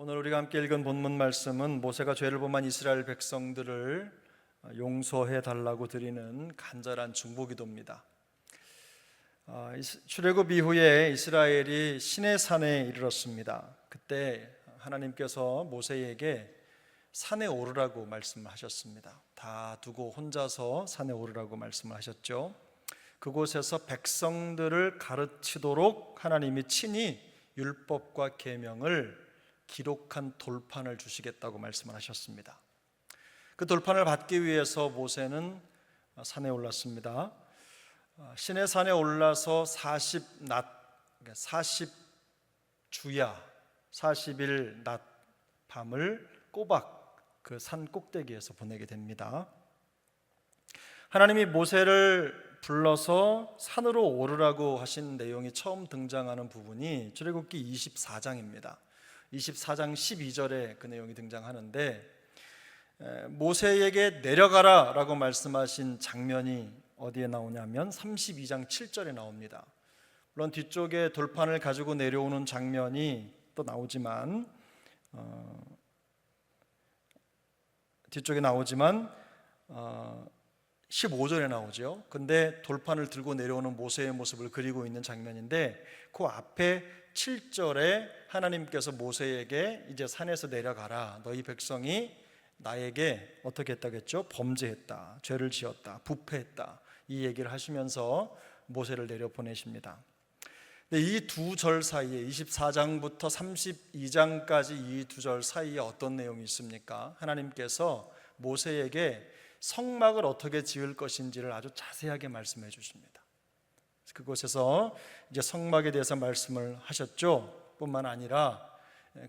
오늘 우리가 함께 읽은 본문 말씀은 모세가 죄를 범한 이스라엘 백성들을 용서해 달라고 드리는 간절한 중보기도입니다. 출애굽 이후에 이스라엘이 시내산에 이르렀습니다. 그때 하나님께서 모세에게 산에 오르라고 말씀하셨습니다. 다 두고 혼자서 산에 오르라고 말씀을 하셨죠. 그곳에서 백성들을 가르치도록 하나님이 친히 율법과 계명을 기록한 돌판을 주시겠다고 말씀을 하셨습니다. 그 돌판을 받기 위해서 모세는 산에 올랐습니다. 시내산에 올라서 40낮, 40주야, 40일 낮 밤을 꼬박 그 산 꼭대기에서 보내게 됩니다. 하나님이 모세를 불러서 산으로 오르라고 하신 내용이 처음 등장하는 부분이 출애굽기 24장입니다. 24장 12절에 그 내용이 등장하는데, 모세에게 내려가라 라고 말씀하신 장면이 어디에 나오냐면 32장 7절에 나옵니다. 물론 뒤쪽에 돌판을 가지고 내려오는 장면이 또 나오지만 뒤쪽에 나오지만 15절에 나오죠. 근데 돌판을 들고 내려오는 모세의 모습을 그리고 있는 장면인데, 그 앞에 7절에 하나님께서 모세에게 이제 산에서 내려가라, 너희 백성이 나에게 어떻게 했다겠죠? 범죄했다, 죄를 지었다, 부패했다, 이 얘기를 하시면서 모세를 내려보내십니다. 이 두 절 사이에 24장부터 32장까지 이 두 절 사이에 어떤 내용이 있습니까? 하나님께서 모세에게 성막을 어떻게 지을 것인지를 아주 자세하게 말씀해 주십니다. 그곳에서 이제 성막에 대해서 말씀을 하셨죠. 뿐만 아니라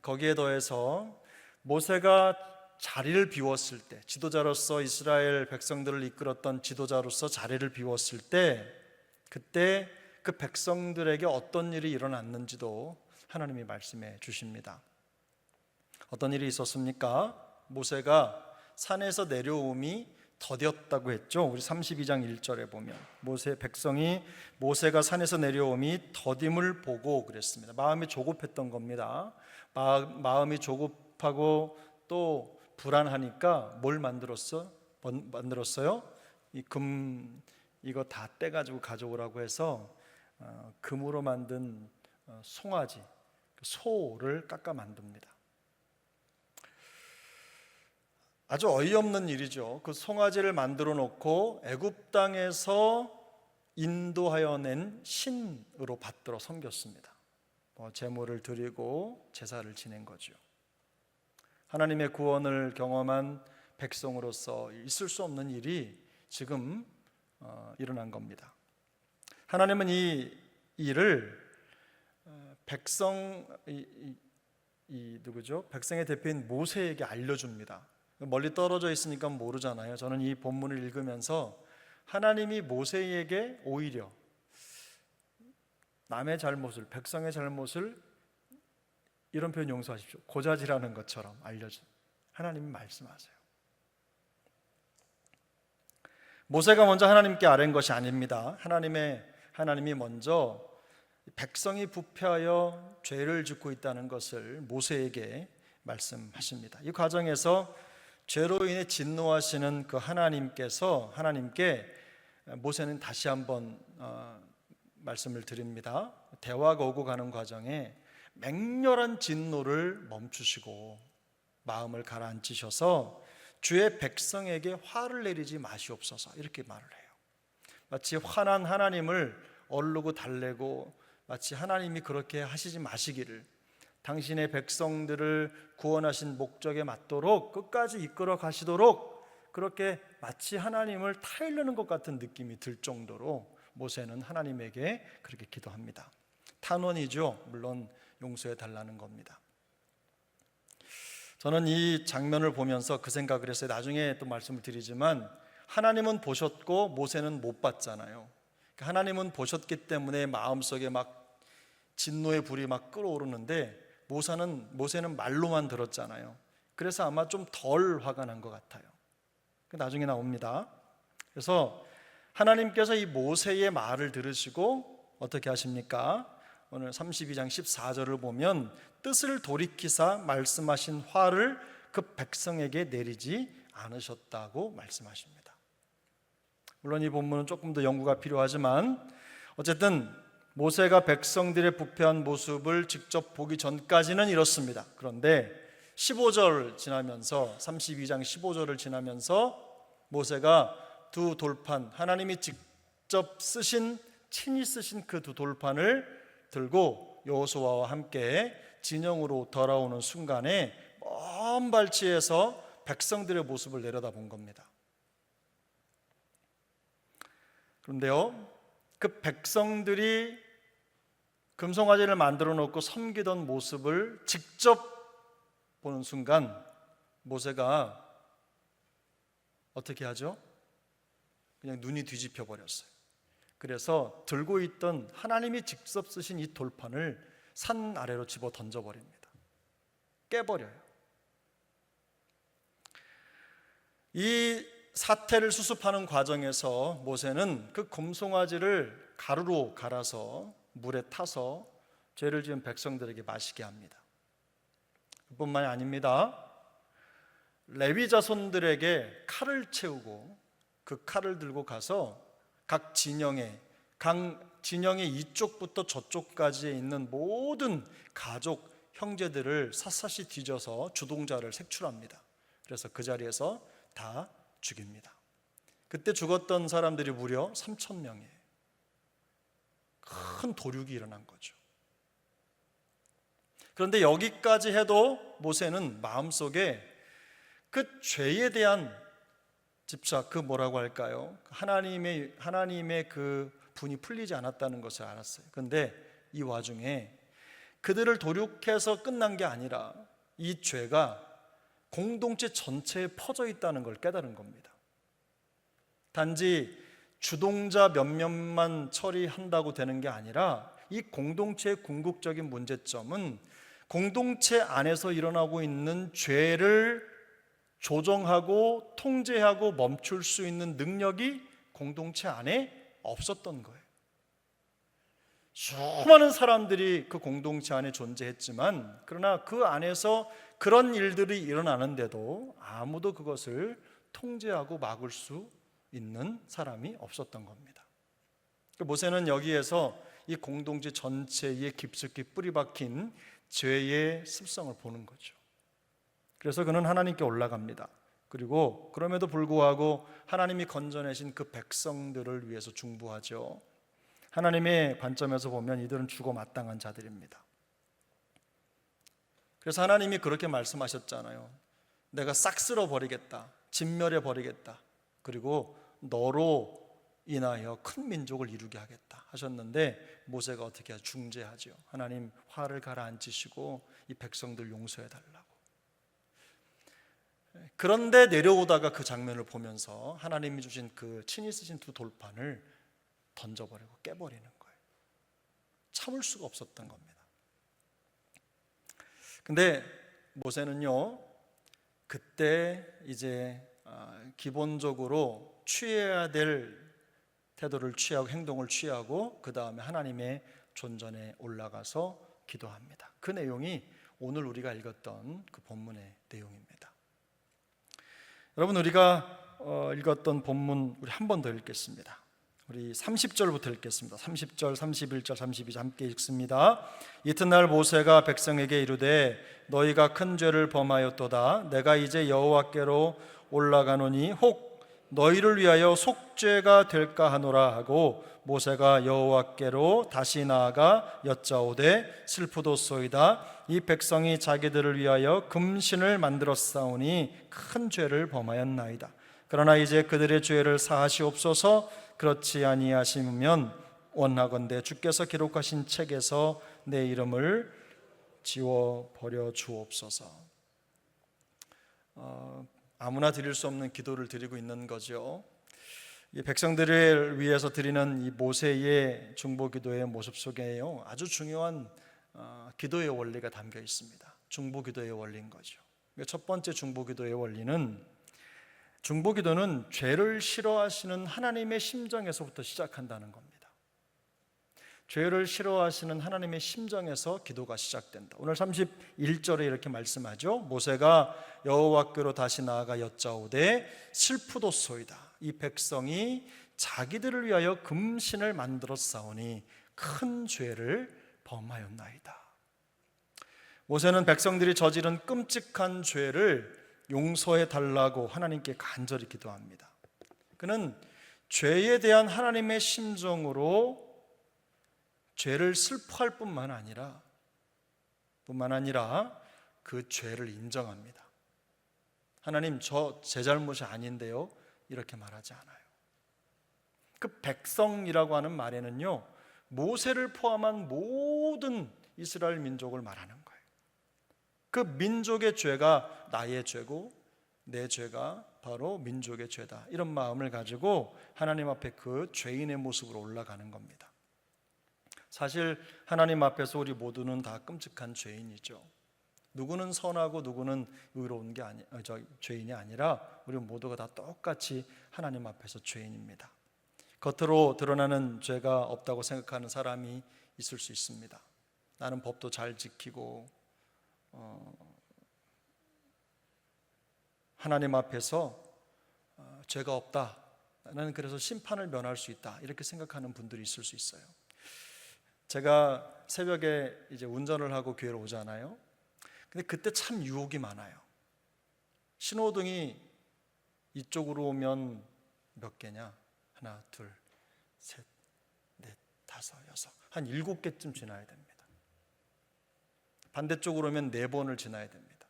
거기에 더해서 모세가 자리를 비웠을 때, 지도자로서 이스라엘 백성들을 이끌었던 지도자로서 자리를 비웠을 때, 그때 그 백성들에게 어떤 일이 일어났는지도 하나님이 말씀해 주십니다. 어떤 일이 있었습니까? 모세가 산에서 내려옴이 더뎠다고 했죠. 우리 32장 1절에 보면 백성이 모세가 산에서 내려옴이 더딤을 보고 그랬습니다. 마음이 조급했던 겁니다. 마음이 조급하고 또 불안하니까 뭘 만들었어요? 이 금 이거 다 떼가지고 가져오라고 해서 금으로 만든 송아지, 소를 깎아 만듭니다. 아주 어이없는 일이죠. 그 송아지를 만들어 놓고 애굽 땅에서 인도하여 낸 신으로 받들어 섬겼습니다. 제물을 드리고 제사를 지낸 거죠. 하나님의 구원을 경험한 백성으로서 있을 수 없는 일이 지금 일어난 겁니다. 하나님은 이 일을 백성의 대표인 모세에게 알려줍니다. 멀리 떨어져 있으니까 모르잖아요. 저는 이 본문을 읽으면서 하나님이 모세에게 오히려 남의 잘못을, 백성의 잘못을, 이런 표현 용서하십시오, 고자질하는 것처럼 알려준 하나님이 말씀하세요. 모세가 먼저 하나님께 아뢰는 것이 아닙니다. 하나님이 먼저 백성이 부패하여 죄를 짓고 있다는 것을 모세에게 말씀하십니다. 이 과정에서 죄로 인해 진노하시는 그 하나님께 모세는 다시 한번 말씀을 드립니다. 대화가 오고 가는 과정에 맹렬한 진노를 멈추시고 마음을 가라앉히셔서 주의 백성에게 화를 내리지 마시옵소서, 이렇게 말을 해요. 마치 화난 하나님을 얼르고 달래고, 마치 하나님이 그렇게 하시지 마시기를, 당신의 백성들을 구원하신 목적에 맞도록 끝까지 이끌어 가시도록, 그렇게 마치 하나님을 타일르는 것 같은 느낌이 들 정도로 모세는 하나님에게 그렇게 기도합니다. 탄원이죠. 물론 용서해 달라는 겁니다. 저는 이 장면을 보면서 그 생각을 했어요. 나중에 또 말씀을 드리지만 하나님은 보셨고 모세는 못 봤잖아요. 하나님은 보셨기 때문에 마음속에 막 진노의 불이 막 끓어오르는데, 모세는 말로만 들었잖아요. 그래서 아마 좀 덜 화가 난 것 같아요. 나중에 나옵니다. 그래서 하나님께서 이 모세의 말을 들으시고 어떻게 하십니까? 오늘 32장 14절을 보면 뜻을 돌이키사 말씀하신 화를 그 백성에게 내리지 않으셨다고 말씀하십니다. 물론 이 본문은 조금 더 연구가 필요하지만 어쨌든 모세가 백성들의 부패한 모습을 직접 보기 전까지는 이렇습니다. 그런데 15절 지나면서 32장 15절을 지나면서 모세가 두 돌판, 하나님이 직접 쓰신, 친히 쓰신 그 두 돌판을 들고 여호수아와 함께 진영으로 돌아오는 순간에 먼 발치에서 백성들의 모습을 내려다본 겁니다. 그런데요, 그 백성들이 금송아지를 만들어 놓고 섬기던 모습을 직접 보는 순간 모세가 어떻게 하죠? 그냥 눈이 뒤집혀 버렸어요. 그래서 들고 있던 하나님이 직접 쓰신 이 돌판을 산 아래로 집어 던져버립니다. 깨버려요. 이 사태를 수습하는 과정에서 모세는 그 금송아지를 가루로 갈아서 물에 타서 죄를 지은 백성들에게 마시게 합니다. 그뿐만이 아닙니다. 레위 자손들에게 칼을 채우고 그 칼을 들고 가서 각 진영의 이쪽부터 저쪽까지에 있는 모든 가족 형제들을 샅샅이 뒤져서 주동자를 색출합니다. 그래서 그 자리에서 다 죽입니다. 그때 죽었던 사람들이 무려 3,000명이에요. 큰 도륙이 일어난 거죠. 그런데 여기까지 해도 모세는 마음속에 그 죄에 대한 집착, 그 뭐라고 할까요? 하나님의 그 분이 풀리지 않았다는 것을 알았어요. 그런데 이 와중에 그들을 도륙해서 끝난 게 아니라 이 죄가 공동체 전체에 퍼져 있다는 걸 깨달은 겁니다. 단지 주동자 몇몇만 처리한다고 되는 게 아니라 이 공동체의 궁극적인 문제점은 공동체 안에서 일어나고 있는 죄를 조정하고 통제하고 멈출 수 있는 능력이 공동체 안에 없었던 거예요. 수많은 사람들이 그 공동체 안에 존재했지만 그러나 그 안에서 그런 일들이 일어나는데도 아무도 그것을 통제하고 막을 수 있는 사람이 없었던 겁니다. 모세는 여기에서 이 공동체 전체에 깊숙이 뿌리박힌 죄의 습성을 보는 거죠. 그래서 그는 하나님께 올라갑니다. 그리고 그럼에도 불구하고 하나님이 건져내신 그 백성들을 위해서 중보하죠. 하나님의 관점에서 보면 이들은 죽어 마땅한 자들입니다. 그래서 하나님이 그렇게 말씀하셨잖아요. 내가 싹 쓸어버리겠다, 진멸해 버리겠다, 그리고 너로 인하여 큰 민족을 이루게 하겠다 하셨는데 모세가 어떻게 하죠? 중재하죠. 하나님 화를 가라앉히시고 이 백성들 용서해 달라고. 그런데 내려오다가 그 장면을 보면서 하나님이 주신 그 친히 쓰신 두 돌판을 던져버리고 깨버리는 거예요. 참을 수가 없었던 겁니다. 근데 모세는요, 그때 이제 기본적으로 취해야 될 태도를 취하고 행동을 취하고 그 다음에 하나님의 존전에 올라가서 기도합니다. 그 내용이 오늘 우리가 읽었던 그 본문의 내용입니다. 여러분, 우리가 읽었던 본문 우리 한 번 더 읽겠습니다. 우리 30절부터 읽겠습니다. 30절, 31절, 32절 함께 읽습니다. 이튿날 모세가 백성에게 이르되 너희가 큰 죄를 범하였도다. 내가 이제 여호와께로 올라가노니 혹 너희를 위하여 속죄가 될까 하노라 하고 모세가 여호와께로 다시 나아가 여짜오되 슬프도소이다. 이 백성이 자기들을 위하여 금신을 만들었사오니 큰 죄를 범하였나이다. 그러나 이제 그들의 죄를 사하시옵소서. 그렇지 아니하시면 원하건대 주께서 기록하신 책에서 내 이름을 지워버려 주옵소서. 아무나 드릴 수 없는 기도를 드리고 있는 거죠. 이 백성들을 위해서 드리는 이 모세의 중보기도의 모습 속에요, 아주 중요한 기도의 원리가 담겨 있습니다. 중보기도의 원리인 거죠. 첫 번째 중보기도의 원리는, 중보기도는 죄를 싫어하시는 하나님의 심정에서부터 시작한다는 겁니다. 죄를 싫어하시는 하나님의 심정에서 기도가 시작된다. 오늘 31절에 이렇게 말씀하죠. 모세가 여호와께로 다시 나아가 여짜오되 슬프도소이다. 이 백성이 자기들을 위하여 금신을 만들어 싸우니 큰 죄를 범하였나이다. 모세는 백성들이 저지른 끔찍한 죄를 용서해 달라고 하나님께 간절히 기도합니다. 그는 죄에 대한 하나님의 심정으로 죄를 슬퍼할 뿐만 아니라 그 죄를 인정합니다. 하나님, 저 제 잘못이 아닌데요, 이렇게 말하지 않아요. 그 백성이라고 하는 말에는요, 모세를 포함한 모든 이스라엘 민족을 말하는 거예요. 그 민족의 죄가 나의 죄고 내 죄가 바로 민족의 죄다, 이런 마음을 가지고 하나님 앞에 그 죄인의 모습으로 올라가는 겁니다. 사실 하나님 앞에서 우리 모두는 다 끔찍한 죄인이죠. 누구는 선하고 누구는 의로운 게 죄인이 아니라 우리 모두가 다 똑같이 하나님 앞에서 죄인입니다. 겉으로 드러나는 죄가 없다고 생각하는 사람이 있을 수 있습니다. 나는 법도 잘 지키고 하나님 앞에서 죄가 없다, 나는 그래서 심판을 면할 수 있다, 이렇게 생각하는 분들이 있을 수 있어요. 제가 새벽에 이제 운전을 하고 교회로 오잖아요. 근데 그때 참 유혹이 많아요. 신호등이 이쪽으로 오면 몇 개냐? 하나, 둘, 셋, 넷, 다섯, 여섯, 한 7개쯤 지나야 됩니다. 반대쪽으로 오면 4번을 지나야 됩니다.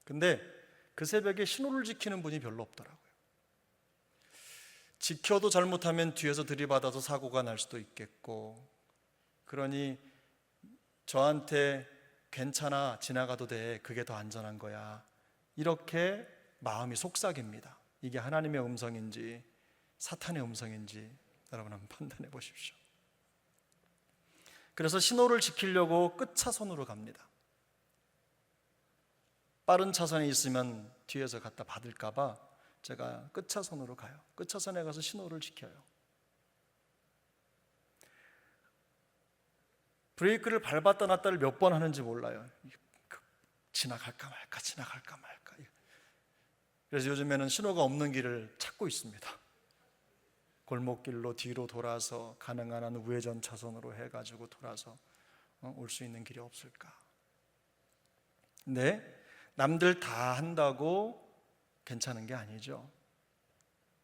근데 그 새벽에 신호를 지키는 분이 별로 없더라고요. 지켜도 잘못하면 뒤에서 들이받아서 사고가 날 수도 있겠고, 그러니 저한테 괜찮아, 지나가도 돼, 그게 더 안전한 거야, 이렇게 마음이 속삭입니다. 이게 하나님의 음성인지 사탄의 음성인지 여러분 한번 판단해 보십시오. 그래서 신호를 지키려고 끝차선으로 갑니다. 빠른 차선에 있으면 뒤에서 갖다 받을까 봐 제가 끝차선으로 가요. 끝차선에 가서 신호를 지켜요. 브레이크를 밟았다 놨다를 몇 번 하는지 몰라요. 지나갈까 말까. 그래서 요즘에는 신호가 없는 길을 찾고 있습니다. 골목길로 뒤로 돌아서 가능한 한 우회전 차선으로 해가지고 돌아서 올 수 있는 길이 없을까. 근데 남들 다 한다고 괜찮은 게 아니죠.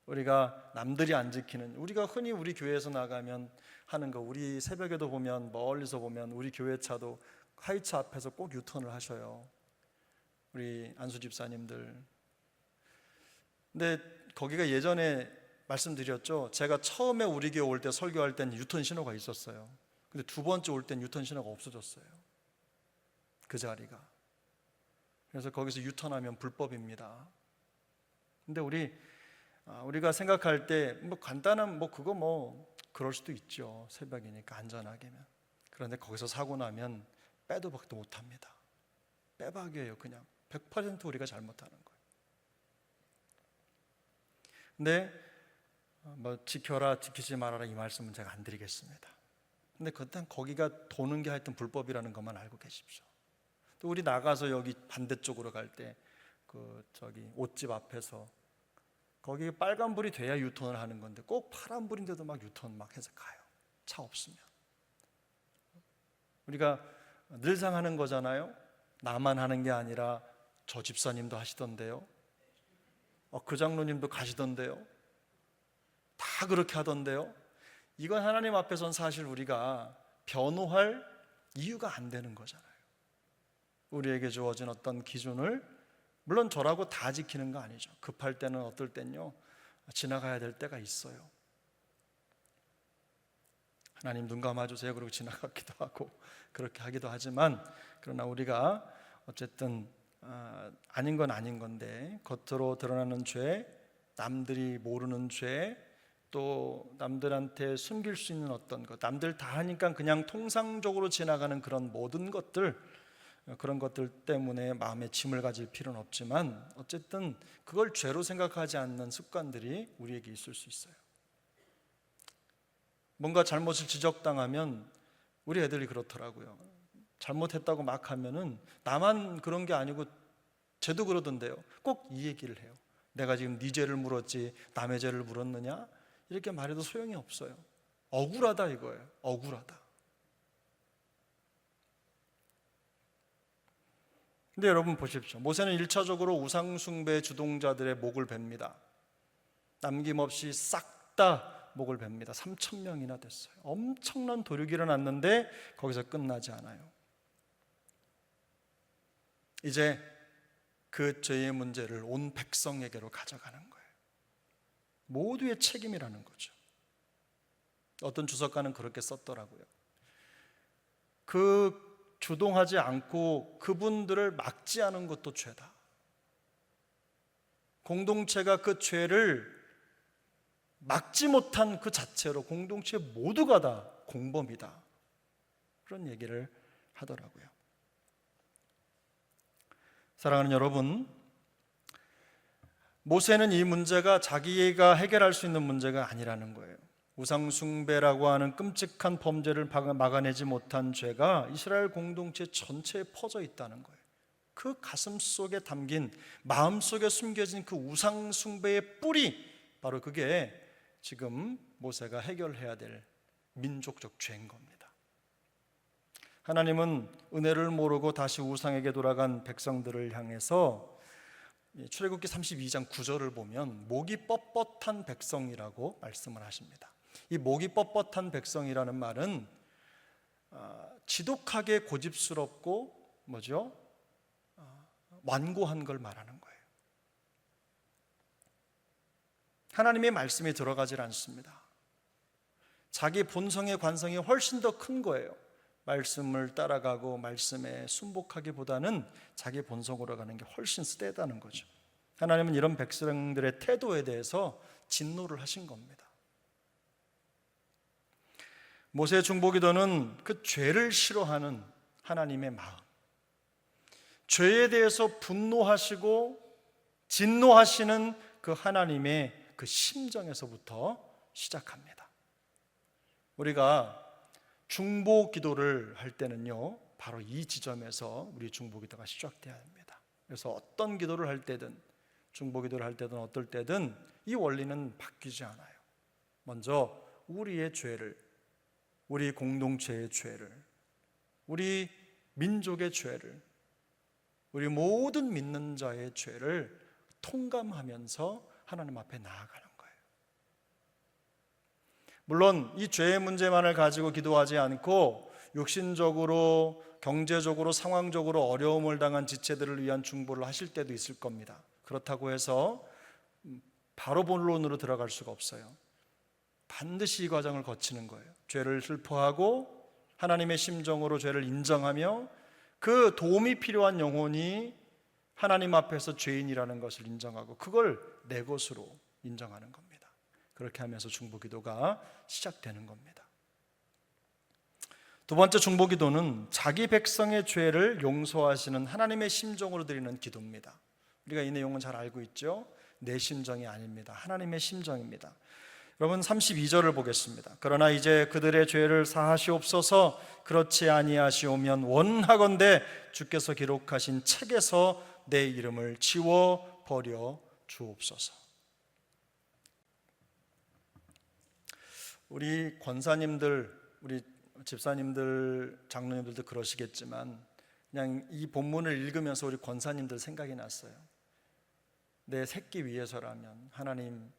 우리가 남들이 안 지키는, 우리가 흔히 우리 교회에서 나가면 하는 거, 우리 새벽에도 보면, 멀리서 보면 우리 교회 차도 하이차 앞에서 꼭 유턴을 하셔요. 우리 안수 집사님들. 근데 거기가 예전에 말씀드렸죠. 제가 처음에 우리 교회 올 때 설교할 때는 유턴 신호가 있었어요. 근데 두 번째 올 땐 유턴 신호가 없어졌어요. 그 자리가. 그래서 거기서 유턴하면 불법입니다. 근데 우리가 생각할 때 뭐 간단한 그거 그럴 수도 있죠. 새벽이니까 안전하게면. 그런데 거기서 사고 나면 빼도 박도 못 합니다. 빼박이에요. 그냥 100% 우리가 잘못하는 거예요. 근데 지켜라 지키지 말아라 이 말씀은 제가 안 드리겠습니다. 근데 그때 거기가 도는 게 하여튼 불법이라는 것만 알고 계십시오. 또 우리 나가서 여기 반대쪽으로 갈 때 저기 옷집 앞에서 거기 빨간불이 돼야 유턴을 하는 건데 꼭 파란불인데도 막 유턴 막 해서 가요. 차 없으면. 우리가 늘상 하는 거잖아요. 나만 하는 게 아니라 저 집사님도 하시던데요. 그 장로님도 가시던데요. 다 그렇게 하던데요. 이건 하나님 앞에선 사실 우리가 변호할 이유가 안 되는 거잖아요. 우리에게 주어진 어떤 기준을, 물론 저라고 다 지키는 거 아니죠. 급할 때는 어떨 땐요 지나가야 될 때가 있어요. 하나님 눈 감아주세요 그러고 지나가기도 하고 그렇게 하기도 하지만, 그러나 우리가 어쨌든 아닌 건 아닌 건데, 겉으로 드러나는 죄, 남들이 모르는 죄, 또 남들한테 숨길 수 있는 어떤 것, 남들 다 하니까 그냥 통상적으로 지나가는 그런 모든 것들, 그런 것들 때문에 마음에 짐을 가질 필요는 없지만 어쨌든 그걸 죄로 생각하지 않는 습관들이 우리에게 있을 수 있어요. 뭔가 잘못을 지적당하면 우리 애들이 그렇더라고요. 잘못했다고 막 하면은 나만 그런 게 아니고 쟤도 그러던데요. 꼭 이 얘기를 해요. 내가 지금 네 죄를 물었지 남의 죄를 물었느냐? 이렇게 말해도 소용이 없어요. 억울하다 이거예요. 억울하다. 근데 여러분 보십시오. 모세는 1차적으로 우상숭배 주동자들의 목을 뱁니다. 남김없이 싹 다 목을 뱁니다. 3,000명이나 됐어요. 엄청난 도륙이 일어났는데 거기서 끝나지 않아요. 이제 그 죄의 문제를 온 백성에게로 가져가는 거예요. 모두의 책임이라는 거죠. 어떤 주석가는 그렇게 썼더라고요. 그 주동하지 않고 그분들을 막지 않은 것도 죄다. 공동체가 그 죄를 막지 못한 그 자체로 공동체 모두가 다 공범이다. 그런 얘기를 하더라고요. 사랑하는 여러분, 모세는 이 문제가 자기가 해결할 수 있는 문제가 아니라는 거예요. 우상숭배라고 하는 끔찍한 범죄를 막아내지 못한 죄가 이스라엘 공동체 전체에 퍼져 있다는 거예요. 그 가슴 속에 담긴, 마음 속에 숨겨진 그 우상숭배의 뿌리, 바로 그게 지금 모세가 해결해야 될 민족적 죄인 겁니다. 하나님은 은혜를 모르고 다시 우상에게 돌아간 백성들을 향해서 출애굽기 32장 9절을 보면 목이 뻣뻣한 백성이라고 말씀을 하십니다. 이 목이 뻣뻣한 백성이라는 말은 지독하게 고집스럽고 완고한 걸 말하는 거예요. 하나님의 말씀이 들어가질 않습니다. 자기 본성의 관성이 훨씬 더 큰 거예요. 말씀을 따라가고 말씀에 순복하기보다는 자기 본성으로 가는 게 훨씬 세다는 거죠. 하나님은 이런 백성들의 태도에 대해서 진노를 하신 겁니다. 모세의 중보기도는 그 죄를 싫어하는 하나님의 마음, 죄에 대해서 분노하시고 진노하시는 그 하나님의 그 심정에서부터 시작합니다. 우리가 중보 기도를 할 때는요, 바로 이 지점에서 우리 중보 기도가 시작돼야 합니다. 그래서 어떤 기도를 할 때든, 중보 기도를 할 때든 어떨 때든 이 원리는 바뀌지 않아요. 먼저 우리의 죄를, 우리 공동체의 죄를, 우리 민족의 죄를, 우리 모든 믿는 자의 죄를 통감하면서 하나님 앞에 나아가는 거예요. 물론 이 죄의 문제만을 가지고 기도하지 않고 육신적으로, 경제적으로, 상황적으로 어려움을 당한 지체들을 위한 중보를 하실 때도 있을 겁니다. 그렇다고 해서 바로 본론으로 들어갈 수가 없어요. 반드시 이 과정을 거치는 거예요. 죄를 슬퍼하고 하나님의 심정으로 죄를 인정하며 그 도움이 필요한 영혼이 하나님 앞에서 죄인이라는 것을 인정하고 그걸 내 것으로 인정하는 겁니다. 그렇게 하면서 중보기도가 시작되는 겁니다. 두 번째 중보기도는 자기 백성의 죄를 용서하시는 하나님의 심정으로 드리는 기도입니다. 우리가 이 내용은 잘 알고 있죠? 내 심정이 아닙니다. 하나님의 심정입니다. 여러분 32절을 보겠습니다. 그러나 이제 그들의 죄를 사하시옵소서. 그렇지 아니하시오면 원하건대 주께서 기록하신 책에서 내 이름을 지워 버려 주옵소서. 우리 권사님들, 우리 집사님들, 장로님들도 그러시겠지만 그냥 이 본문을 읽으면서 우리 권사님들 생각이 났어요. 내 새끼 위해서라면 하나님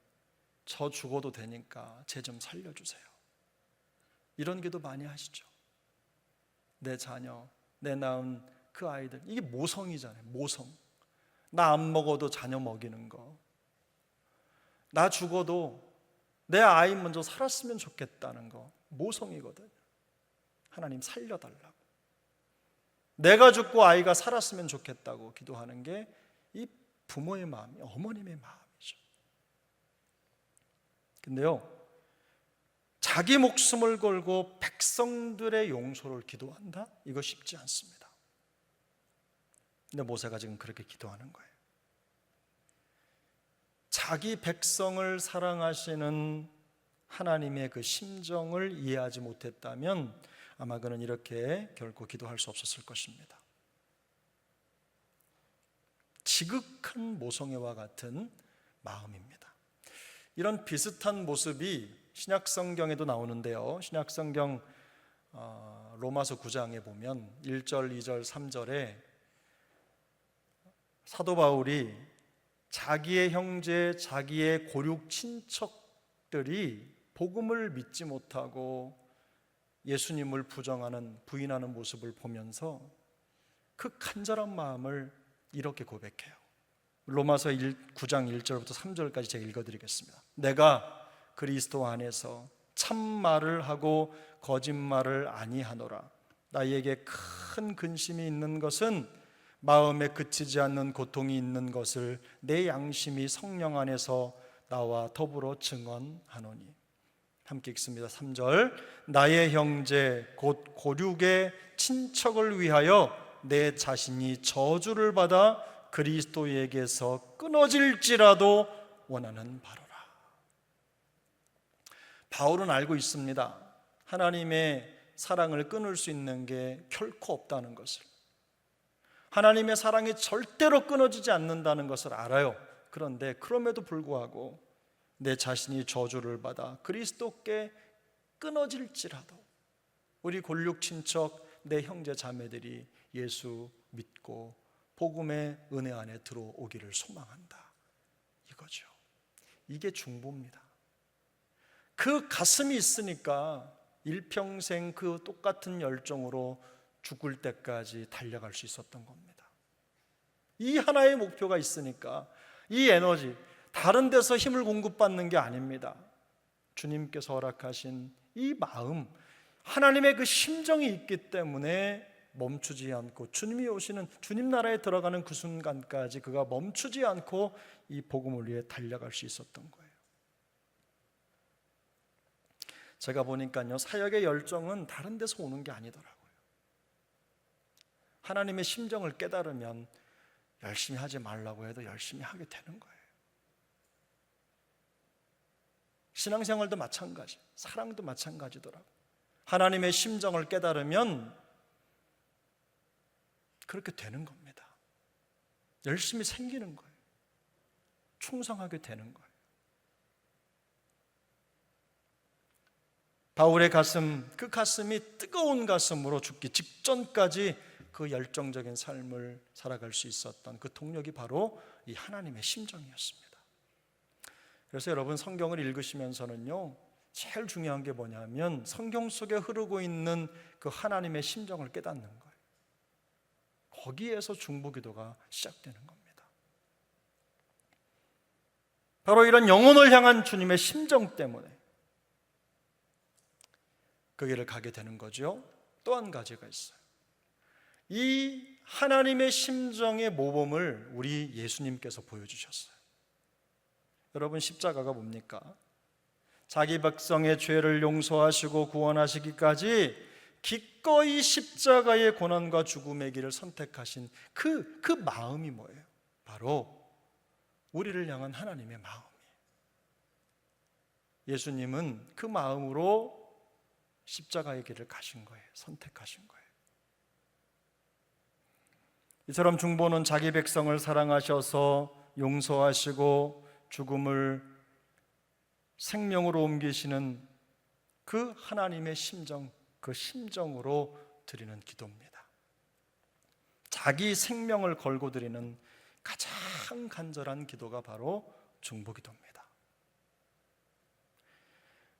저 죽어도 되니까 쟤 좀 살려주세요. 이런 기도 많이 하시죠. 내 자녀, 내 낳은 그 아이들, 이게 모성이잖아요. 모성. 나 안 먹어도 자녀 먹이는 거. 나 죽어도 내 아이 먼저 살았으면 좋겠다는 거. 모성이거든요. 하나님 살려달라고. 내가 죽고 아이가 살았으면 좋겠다고 기도하는 게 이 부모의 마음이, 어머님의 마음이죠. 근데요, 자기 목숨을 걸고 백성들의 용서를 기도한다? 이거 쉽지 않습니다. 근데 모세가 지금 그렇게 기도하는 거예요. 자기 백성을 사랑하시는 하나님의 그 심정을 이해하지 못했다면 아마 그는 이렇게 결코 기도할 수 없었을 것입니다. 지극한 모성애와 같은 마음입니다. 이런 비슷한 모습이 신약성경에도 나오는데요. 신약성경 로마서 9장에 보면 1절, 2절, 3절에 사도 바울이 자기의 형제, 자기의 고륙 친척들이 복음을 믿지 못하고 예수님을 부인하는 모습을 보면서 그 간절한 마음을 이렇게 고백해요. 로마서 9장 1절부터 3절까지 제가 읽어드리겠습니다. 내가 그리스도 안에서 참말을 하고 거짓말을 아니하노라. 나에게 큰 근심이 있는 것은 마음에 그치지 않는 고통이 있는 것을 내 양심이 성령 안에서 나와 더불어 증언하노니. 함께 읽습니다. 3절. 나의 형제 곧 고륙의 친척을 위하여 내 자신이 저주를 받아 그리스도에게서 끊어질지라도 원하는 바로라. 바울은 알고 있습니다. 하나님의 사랑을 끊을 수 있는 게 결코 없다는 것을, 하나님의 사랑이 절대로 끊어지지 않는다는 것을 알아요. 그런데 그럼에도 불구하고 내 자신이 저주를 받아 그리스도께 끊어질지라도 우리 골육 친척 내 형제 자매들이 예수 믿고 복음의 은혜 안에 들어오기를 소망한다, 이거죠. 이게 중보입니다. 그 가슴이 있으니까 일평생 그 똑같은 열정으로 죽을 때까지 달려갈 수 있었던 겁니다. 이 하나의 목표가 있으니까 이 에너지, 다른 데서 힘을 공급받는 게 아닙니다. 주님께서 허락하신 이 마음, 하나님의 그 심정이 있기 때문에 멈추지 않고 주님이 오시는, 주님 나라에 들어가는 그 순간까지 그가 멈추지 않고 이 복음을 위해 달려갈 수 있었던 거예요. 제가 보니까요, 사역의 열정은 다른 데서 오는 게 아니더라고요. 하나님의 심정을 깨달으면 열심히 하지 말라고 해도 열심히 하게 되는 거예요. 신앙생활도 마찬가지, 사랑도 마찬가지더라고요. 하나님의 심정을 깨달으면 그렇게 되는 겁니다. 열심히 생기는 거예요. 충성하게 되는 거예요. 바울의 가슴, 그 가슴이 뜨거운 가슴으로 죽기 직전까지 그 열정적인 삶을 살아갈 수 있었던 그 동력이 바로 이 하나님의 심정이었습니다. 그래서 여러분, 성경을 읽으시면서는요, 제일 중요한 게 뭐냐면 성경 속에 흐르고 있는 그 하나님의 심정을 깨닫는 거예요. 거기에서 중보기도가 시작되는 겁니다. 바로 이런 영혼을 향한 주님의 심정 때문에 그 길을 가게 되는 거죠. 또 한 가지가 있어요. 이 하나님의 심정의 모범을 우리 예수님께서 보여주셨어요. 여러분, 십자가가 뭡니까? 자기 백성의 죄를 용서하시고 구원하시기까지 기꺼이 십자가의 고난과 죽음의 길을 선택하신 그 마음이 뭐예요? 바로 우리를 향한 하나님의 마음이에요. 예수님은 그 마음으로 십자가의 길을 가신 거예요. 선택하신 거예요. 이처럼 중보는 자기 백성을 사랑하셔서 용서하시고 죽음을 생명으로 옮기시는 그 하나님의 심정, 그 심정으로 드리는 기도입니다. 자기 생명을 걸고 드리는 가장 간절한 기도가 바로 중보기도입니다.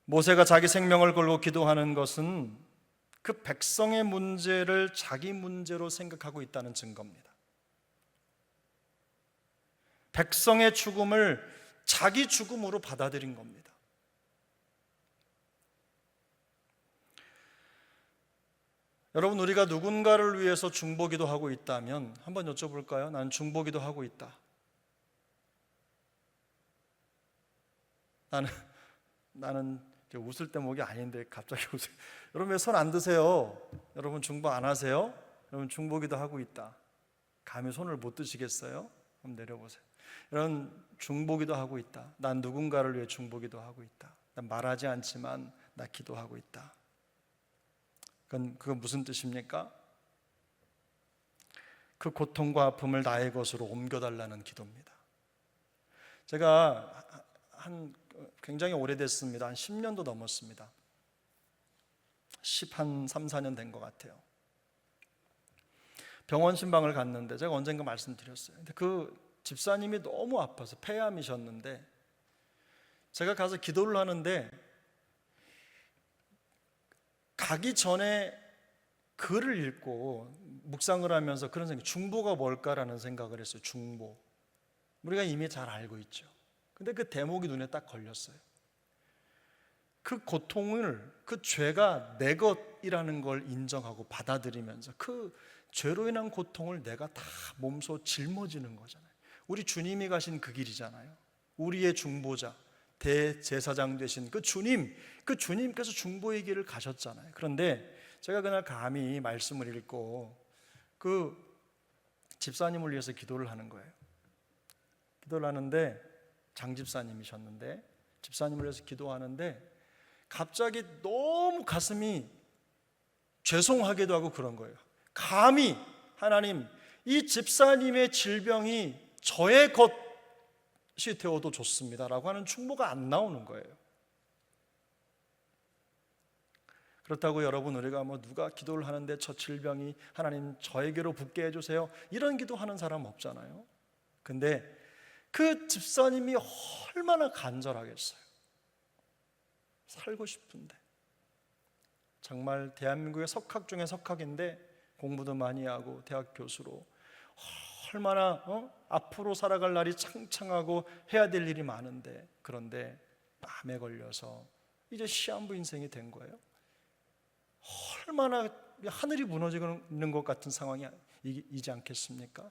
모세가 자기 생명을 걸고 기도하는 것은 그 백성의 문제를 자기 문제로 생각하고 있다는 증거입니다. 백성의 죽음을 자기 죽음으로 받아들인 겁니다. 여러분, 우리가 누군가를 위해서 중보기도 하고 있다면 한번 여쭤볼까요? 나는 중보기도 하고 있다. 나는 웃을 대목이 아닌데 갑자기 웃어요. 여러분, 왜 손 안 드세요? 여러분, 중보 안 하세요? 여러분, 중보기도 하고 있다. 감히 손을 못 드시겠어요? 한번 내려보세요. 여러분, 중보기도 하고 있다. 난 누군가를 위해 중보기도 하고 있다. 나 말하지 않지만 나 기도하고 있다. 그건 무슨 뜻입니까? 그 고통과 아픔을 나의 것으로 옮겨달라는 기도입니다. 제가 굉장히 오래됐습니다. 한 10년도 넘었습니다. 3, 4년 된 것 같아요. 병원 신방을 갔는데 제가 언젠가 말씀드렸어요. 근데 그 집사님이 너무 아파서 폐암이셨는데 제가 가서 기도를 하는데 가기 전에 글을 읽고 묵상을 하면서 그런 생각, 중보가 뭘까라는 생각을 했어요. 중보. 우리가 이미 잘 알고 있죠. 근데 그 대목이 눈에 딱 걸렸어요. 그 고통을, 그 죄가 내 것이라는 걸 인정하고 받아들이면서 그 죄로 인한 고통을 내가 다 몸소 짊어지는 거잖아요. 우리 주님이 가신 그 길이잖아요. 우리의 중보자, 대제사장 되신 그 주님께서 중보의 길을 가셨잖아요. 그런데 제가 그날 감히 말씀을 읽고 그 집사님을 위해서 기도를 하는 거예요. 기도를 하는데 장 집사님이셨는데 집사님을 위해서 기도하는데 갑자기 너무 가슴이 죄송하기도 하고 그런 거예요. 감히 하나님, 이 집사님의 질병이 저의 것이 되어도 좋습니다라고 하는 충고가 안 나오는 거예요. 그렇다고 여러분, 우리가 누가 기도를 하는데 저 질병이 하나님 저에게로 붙게 해주세요, 이런 기도하는 사람 없잖아요. 근데 그 집사님이 얼마나 간절하겠어요. 살고 싶은데, 정말 대한민국의 석학 중에 석학인데 공부도 많이 하고 대학 교수로 얼마나 앞으로 살아갈 날이 창창하고 해야 될 일이 많은데, 그런데 암에 걸려서 이제 시한부 인생이 된 거예요. 얼마나 하늘이 무너지고 있는 것 같은 상황이지 않겠습니까?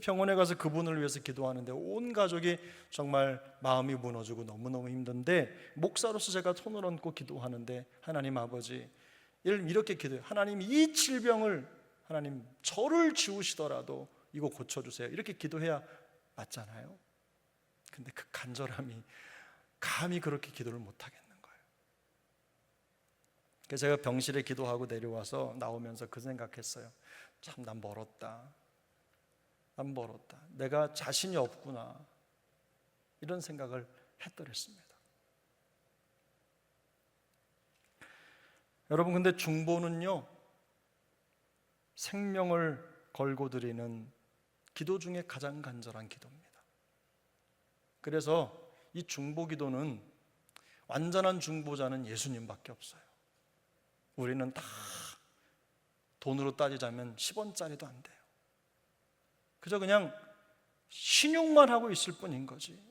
병원에 가서 그분을 위해서 기도하는데 온 가족이 정말 마음이 무너지고 너무너무 힘든데, 목사로서 제가 손을 얹고 기도하는데 하나님 아버지, 이렇게 기도해요. 하나님, 이 질병을 하나님 저를 지우시더라도 이거 고쳐주세요, 이렇게 기도해야 맞잖아요. 근데 그 간절함이 감히 그렇게 기도를 못하겠는 거예요. 그래서 제가 병실에 기도하고 내려와서 나오면서 그 생각했어요. 참, 난 멀었다. 내가 자신이 없구나, 이런 생각을 했더랬습니다. 여러분, 근데 중보는요, 생명을 걸고 드리는 기도 중에 가장 간절한 기도입니다. 그래서 이 중보 기도는, 완전한 중보자는 예수님밖에 없어요. 우리는 다 돈으로 따지자면 10원짜리도 안 돼요. 그저 그냥 신용만 하고 있을 뿐인 거지.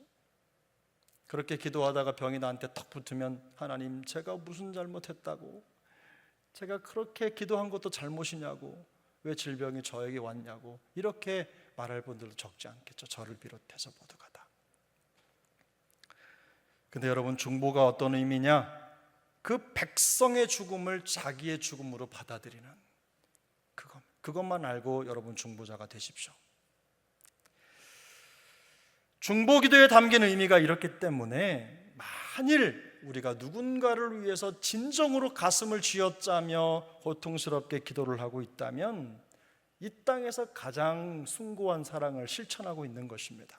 그렇게 기도하다가 병이 나한테 턱 붙으면 하나님, 제가 무슨 잘못했다고, 제가 그렇게 기도한 것도 잘못이냐고, 왜 질병이 저에게 왔냐고, 이렇게 말할 분들도 적지 않겠죠. 저를 비롯해서 모두가 다. 근데 여러분, 중보가 어떤 의미냐? 그 백성의 죽음을 자기의 죽음으로 받아들이는 그것만 알고 여러분 중보자가 되십시오. 중보기도에 담긴 의미가 이렇기 때문에, 만일 우리가 누군가를 위해서 진정으로 가슴을 쥐어짜며 고통스럽게 기도를 하고 있다면 이 땅에서 가장 숭고한 사랑을 실천하고 있는 것입니다.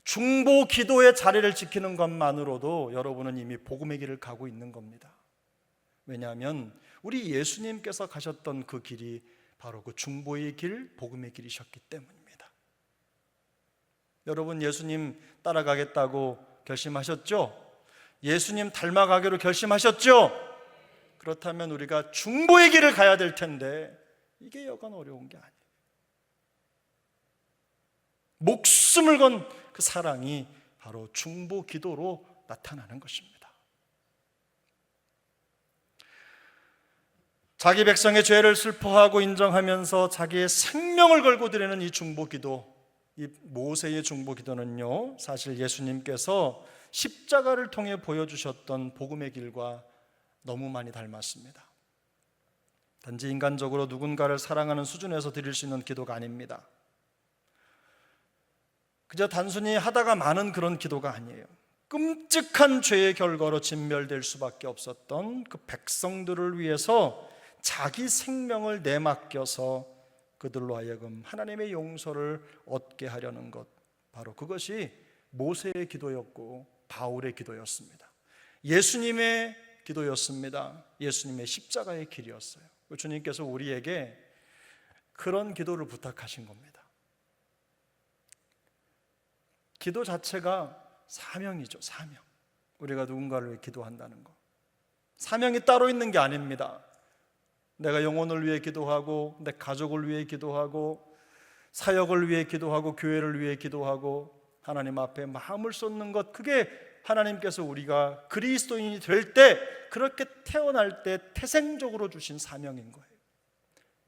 중보기도의 자리를 지키는 것만으로도 여러분은 이미 복음의 길을 가고 있는 겁니다. 왜냐하면 우리 예수님께서 가셨던 그 길이 바로 그 중보의 길, 복음의 길이셨기 때문입니다. 여러분, 예수님 따라가겠다고 결심하셨죠? 예수님 닮아가기로 결심하셨죠? 그렇다면 우리가 중보의 길을 가야 될 텐데 이게 여간 어려운 게 아니에요. 목숨을 건 그 사랑이 바로 중보 기도로 나타나는 것입니다. 자기 백성의 죄를 슬퍼하고 인정하면서 자기의 생명을 걸고 드리는 이 중보 기도, 이 모세의 중보 기도는요, 사실 예수님께서 십자가를 통해 보여주셨던 복음의 길과 너무 많이 닮았습니다. 단지 인간적으로 누군가를 사랑하는 수준에서 드릴 수 있는 기도가 아닙니다. 그저 단순히 하다가 마는 그런 기도가 아니에요. 끔찍한 죄의 결과로 진멸될 수밖에 없었던 그 백성들을 위해서 자기 생명을 내맡겨서 그들로 하여금 하나님의 용서를 얻게 하려는 것, 바로 그것이 모세의 기도였고 바울의 기도였습니다. 예수님의 기도였습니다. 예수님의 십자가의 길이었어요. 주님께서 우리에게 그런 기도를 부탁하신 겁니다. 기도 자체가 사명이죠. 사명. 우리가 누군가를 위해 기도한다는 것, 사명이 따로 있는 게 아닙니다. 내가 영혼을 위해 기도하고, 내 가족을 위해 기도하고, 사역을 위해 기도하고, 교회를 위해 기도하고, 하나님 앞에 마음을 쏟는 것, 그게 하나님께서 우리가 그리스도인이 될 때, 그렇게 태어날 때 태생적으로 주신 사명인 거예요.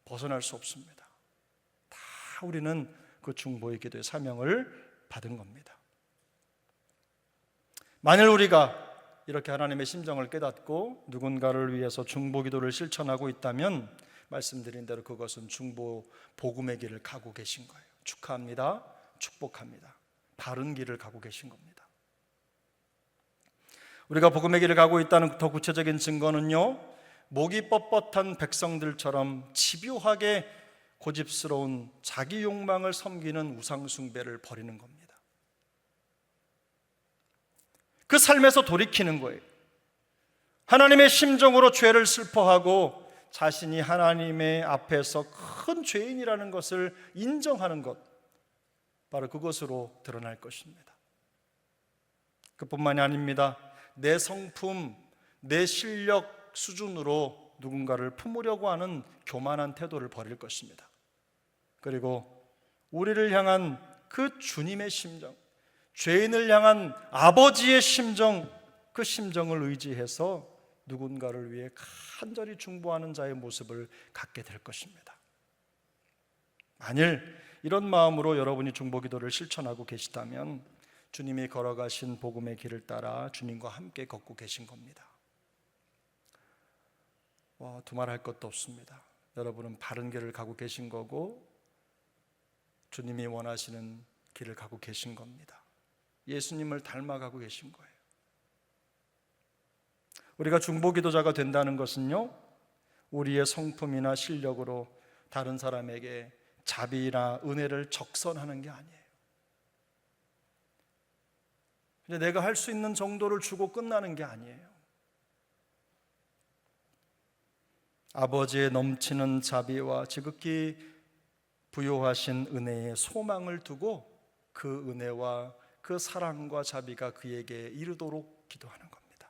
벗어날 수 없습니다. 다 우리는 그 중보의 기도의 사명을 받은 겁니다. 만일 우리가 이렇게 하나님의 심정을 깨닫고 누군가를 위해서 중보 기도를 실천하고 있다면, 말씀드린 대로 그것은 중보 복음의 길을 가고 계신 거예요. 축하합니다. 축복합니다. 바른 길을 가고 계신 겁니다. 우리가 복음의 길을 가고 있다는 더 구체적인 증거는요, 목이 뻣뻣한 백성들처럼 집요하게 고집스러운 자기 욕망을 섬기는 우상 숭배를 버리는 겁니다. 그 삶에서 돌이키는 거예요. 하나님의 심정으로 죄를 슬퍼하고 자신이 하나님의 앞에서 큰 죄인이라는 것을 인정하는 것, 바로 그것으로 드러날 것입니다. 그뿐만이 아닙니다. 내 성품, 내 실력 수준으로 누군가를 품으려고 하는 교만한 태도를 버릴 것입니다. 그리고 우리를 향한 그 주님의 심정, 죄인을 향한 아버지의 심정, 그 심정을 의지해서 누군가를 위해 간절히 중보하는 자의 모습을 갖게 될 것입니다. 만일 이런 마음으로 여러분이 중보 기도를 실천하고 계시다면 주님이 걸어가신 복음의 길을 따라 주님과 함께 걷고 계신 겁니다. 두말할 것도 없습니다. 여러분은 바른 길을 가고 계신 거고, 주님이 원하시는 길을 가고 계신 겁니다. 예수님을 닮아가고 계신 거예요. 우리가 중보 기도자가 된다는 것은요, 우리의 성품이나 실력으로 다른 사람에게 자비나 은혜를 적선하는 게 아니에요. 내가 할 수 있는 정도를 주고 끝나는 게 아니에요. 아버지의 넘치는 자비와 지극히 부요하신 은혜에 소망을 두고 그 은혜와 그 사랑과 자비가 그에게 이르도록 기도하는 겁니다.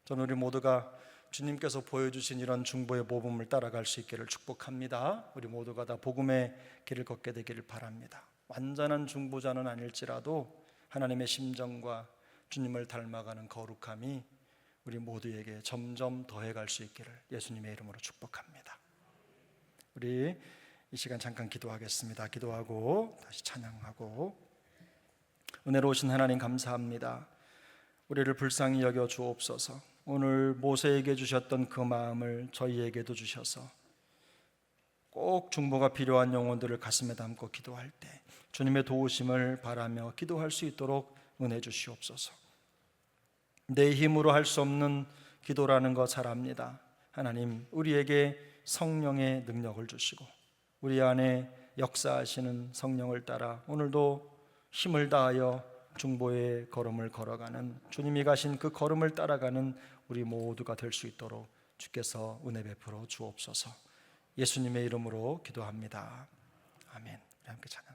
저는 우리 모두가 주님께서 보여주신 이런 중보의 모범을 따라갈 수 있기를 축복합니다. 우리 모두가 다 복음의 길을 걷게 되기를 바랍니다. 완전한 중보자는 아닐지라도 하나님의 심정과 주님을 닮아가는 거룩함이 우리 모두에게 점점 더해갈 수 있기를 예수님의 이름으로 축복합니다. 우리 이 시간 잠깐 기도하겠습니다. 기도하고 다시 찬양하고. 은혜로우신 하나님 감사합니다. 우리를 불쌍히 여겨 주옵소서. 오늘 모세에게 주셨던 그 마음을 저희에게도 주셔서 꼭 중보가 필요한 영혼들을 가슴에 담고 기도할 때 주님의 도우심을 바라며 기도할 수 있도록 은혜 주시옵소서. 내 힘으로 할 수 없는 기도라는 거 잘 압니다. 하나님, 우리에게 성령의 능력을 주시고 우리 안에 역사하시는 성령을 따라 오늘도 힘을 다하여 중보의 걸음을 걸어가는, 주님이 가신 그 걸음을 따라가는 우리 모두가 될 수 있도록 주께서 은혜 베풀어 주옵소서. 예수님의 이름으로 기도합니다. 아멘. 함께 찬양.